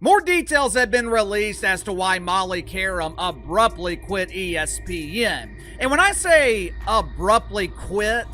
More details have been released as to why Molly Qerim abruptly quit ESPN. And when I say abruptly quit,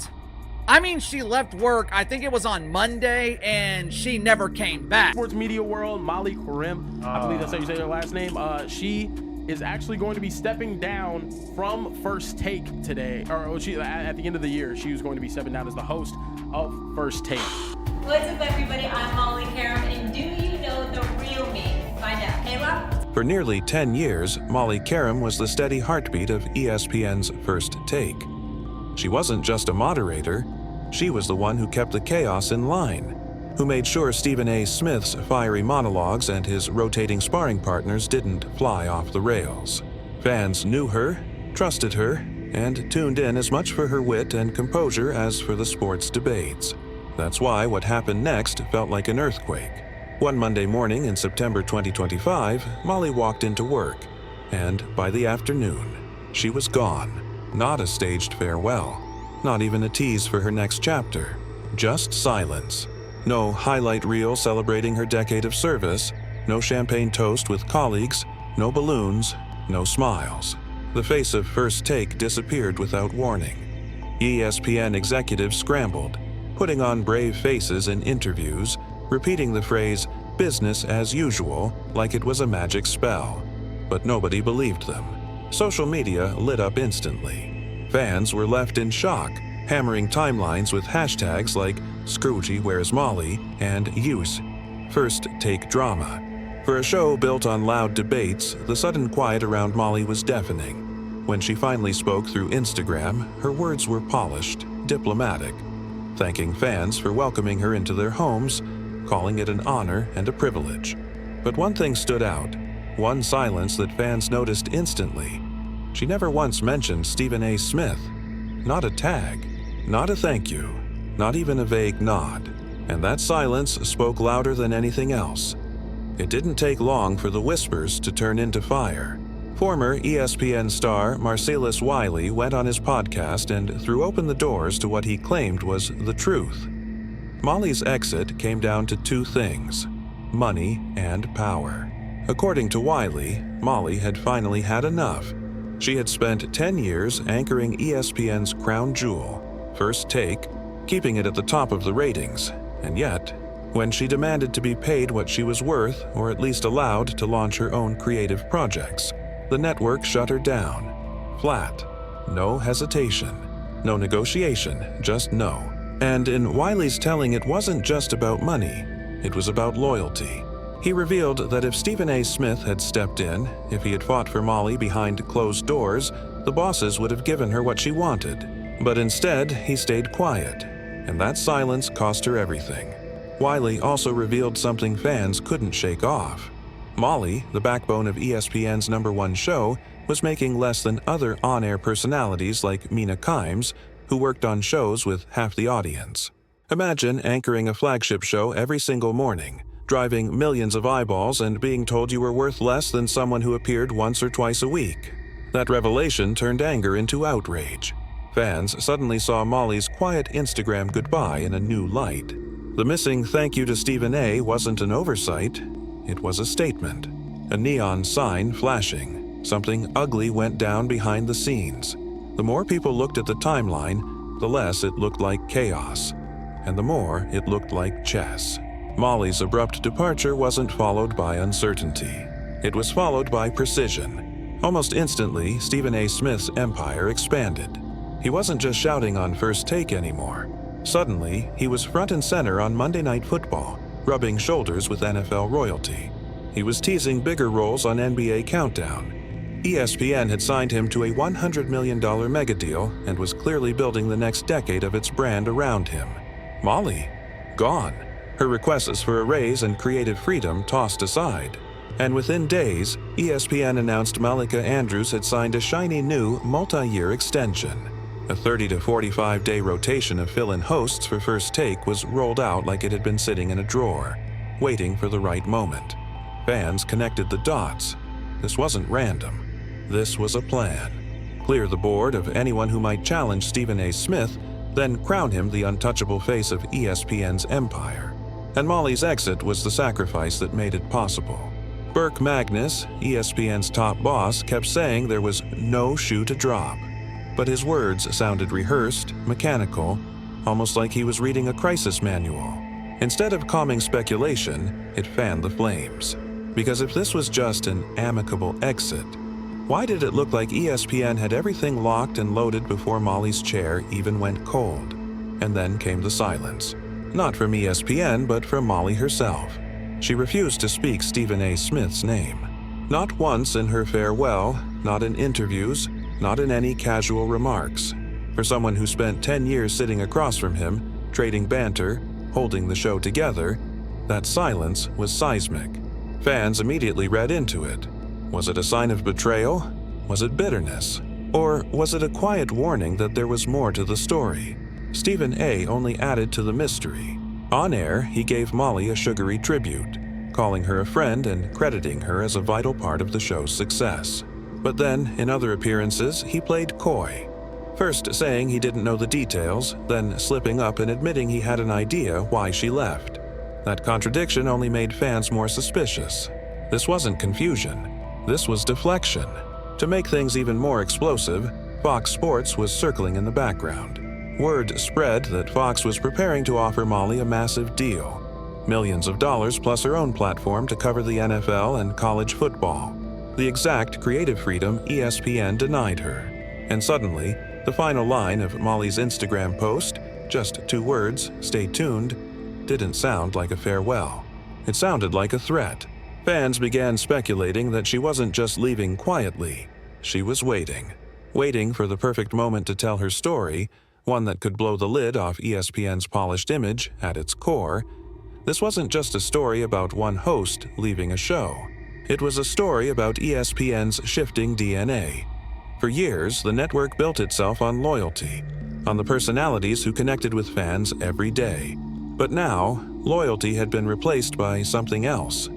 I mean she left work, I think it was on Monday, and she never came back. Sports media world, Molly Qerim, I believe that's how you say her last name, she is actually going to be stepping down from First Take today, or she at the end of the year, she was going to be stepping down as the host of First Take. What's up, everybody? I'm Molly Qerim, and do you know the real me? Find out. Kayla? For nearly 10 years, Molly Qerim was the steady heartbeat of ESPN's First Take. She wasn't just a moderator, she was the one who kept the chaos in line, who made sure Stephen A. Smith's fiery monologues and his rotating sparring partners didn't fly off the rails. Fans knew her, trusted her, and tuned in as much for her wit and composure as for the sports debates. That's why what happened next felt like an earthquake. One Monday morning in September 2025, Molly walked into work, and by the afternoon, she was gone. Not a staged farewell, not even a tease for her next chapter, just silence. No highlight reel celebrating her decade of service, no champagne toast with colleagues, no balloons, no smiles. The face of First Take disappeared without warning. ESPN executives scrambled, putting on brave faces in interviews, repeating the phrase "business as usual" like it was a magic spell. But nobody believed them. Social media lit up instantly. Fans were left in shock, hammering timelines with hashtags like "Scroogey Where's Molly" and "Use First Take Drama." For a show built on loud debates, the sudden quiet around Molly was deafening. When she finally spoke through Instagram, her words were polished, diplomatic, thanking fans for welcoming her into their homes, calling it an honor and a privilege. But one thing stood out, one silence that fans noticed instantly. She never once mentioned Stephen A. Smith. Not a tag, not a thank you, not even a vague nod. And that silence spoke louder than anything else. It didn't take long for the whispers to turn into fire. Former ESPN star Marcellus Wiley went on his podcast and threw open the doors to what he claimed was the truth. Molly's exit came down to two things: money and power. According to Wiley, Molly had finally had enough. She had spent 10 years anchoring ESPN's crown jewel, First Take, keeping it at the top of the ratings, and yet, when she demanded to be paid what she was worth, or at least allowed to launch her own creative projects, the network shut her down. Flat. No hesitation. No negotiation, just no. And in Wiley's telling, it wasn't just about money, it was about loyalty. He revealed that if Stephen A. Smith had stepped in, if he had fought for Molly behind closed doors, the bosses would have given her what she wanted. But instead, he stayed quiet, and that silence cost her everything. Wiley also revealed something fans couldn't shake off. Molly, the backbone of ESPN's #1 show, was making less than other on-air personalities like Mina Kimes, who worked on shows with half the audience. Imagine anchoring a flagship show every single morning, driving millions of eyeballs and being told you were worth less than someone who appeared once or twice a week. That revelation turned anger into outrage. Fans suddenly saw Molly's quiet Instagram goodbye in a new light. The missing thank you to Stephen A. wasn't an oversight, it was a statement. A neon sign flashing. Something ugly went down behind the scenes. The more people looked at the timeline, the less it looked like chaos, and the more it looked like chess. Molly's abrupt departure wasn't followed by uncertainty. It was followed by precision. Almost instantly, Stephen A. Smith's empire expanded. He wasn't just shouting on First Take anymore. Suddenly, he was front and center on Monday Night Football, rubbing shoulders with NFL royalty. He was teasing bigger roles on NBA Countdown. ESPN had signed him to a $100 million mega deal and was clearly building the next decade of its brand around him. Molly, gone. Her requests for a raise and creative freedom tossed aside. And within days, ESPN announced Malika Andrews had signed a shiny new multi-year extension. A 30 to 45-day rotation of fill-in hosts for First Take was rolled out like it had been sitting in a drawer, waiting for the right moment. Fans connected the dots. This wasn't random. This was a plan. Clear the board of anyone who might challenge Stephen A. Smith, then crown him the untouchable face of ESPN's empire. And Molly's exit was the sacrifice that made it possible. Burke Magnus, ESPN's top boss, kept saying there was no shoe to drop. But his words sounded rehearsed, mechanical, almost like he was reading a crisis manual. Instead of calming speculation, it fanned the flames. Because if this was just an amicable exit, why did it look like ESPN had everything locked and loaded before Molly's chair even went cold? And then came the silence. Not from ESPN, but from Molly herself. She refused to speak Stephen A. Smith's name. Not once in her farewell, not in interviews, not in any casual remarks. For someone who spent 10 years sitting across from him, trading banter, holding the show together, that silence was seismic. Fans immediately read into it. Was it a sign of betrayal? Was it bitterness? Or was it a quiet warning that there was more to the story? Stephen A. only added to the mystery. On air, he gave Molly a sugary tribute, calling her a friend and crediting her as a vital part of the show's success. But then, in other appearances, he played coy. First saying he didn't know the details, then slipping up and admitting he had an idea why she left. That contradiction only made fans more suspicious. This wasn't confusion. This was deflection. To make things even more explosive, Fox Sports was circling in the background. Word spread that Fox was preparing to offer Molly a massive deal. Millions of dollars plus her own platform to cover the NFL and college football. The exact creative freedom ESPN denied her. And suddenly, the final line of Molly's Instagram post, just 2 words, "Stay tuned," didn't sound like a farewell. It sounded like a threat. Fans began speculating that she wasn't just leaving quietly. She was waiting. Waiting for the perfect moment to tell her story, one that could blow the lid off ESPN's polished image at its core. This wasn't just a story about one host leaving a show. It was a story about ESPN's shifting DNA. For years, the network built itself on loyalty, on the personalities who connected with fans every day. But now, loyalty had been replaced by something else.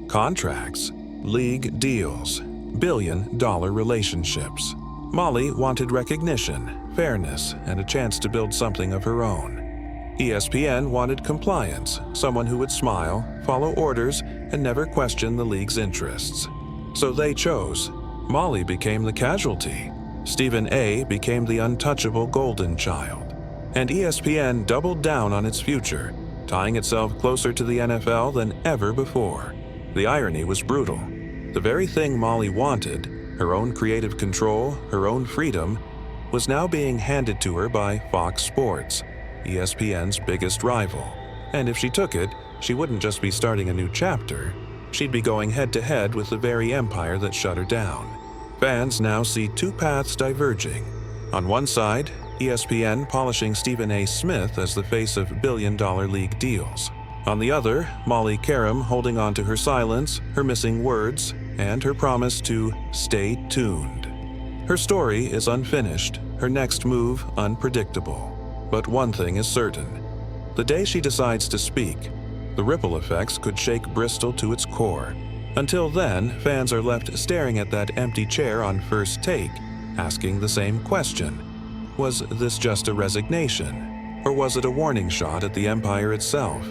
Contracts, league deals, billion-dollar relationships. Molly wanted recognition, fairness, and a chance to build something of her own. ESPN wanted compliance, someone who would smile, follow orders, and never question the league's interests. So they chose. Molly became the casualty. Stephen A. became the untouchable golden child. And ESPN doubled down on its future, tying itself closer to the NFL than ever before. The irony was brutal. The very thing Molly wanted, her own creative control, her own freedom, was now being handed to her by Fox Sports, ESPN's biggest rival. And if she took it, she wouldn't just be starting a new chapter. She'd be going head-to-head with the very empire that shut her down. Fans now see 2 paths diverging. On one side, ESPN polishing Stephen A. Smith as the face of billion-dollar league deals. On the other, Molly Qerim holding on to her silence, her missing words, and her promise to stay tuned. Her story is unfinished, her next move unpredictable. But one thing is certain. The day she decides to speak, the ripple effects could shake Bristol to its core. Until then, fans are left staring at that empty chair on First Take, asking the same question. Was this just a resignation? Or was it a warning shot at the empire itself?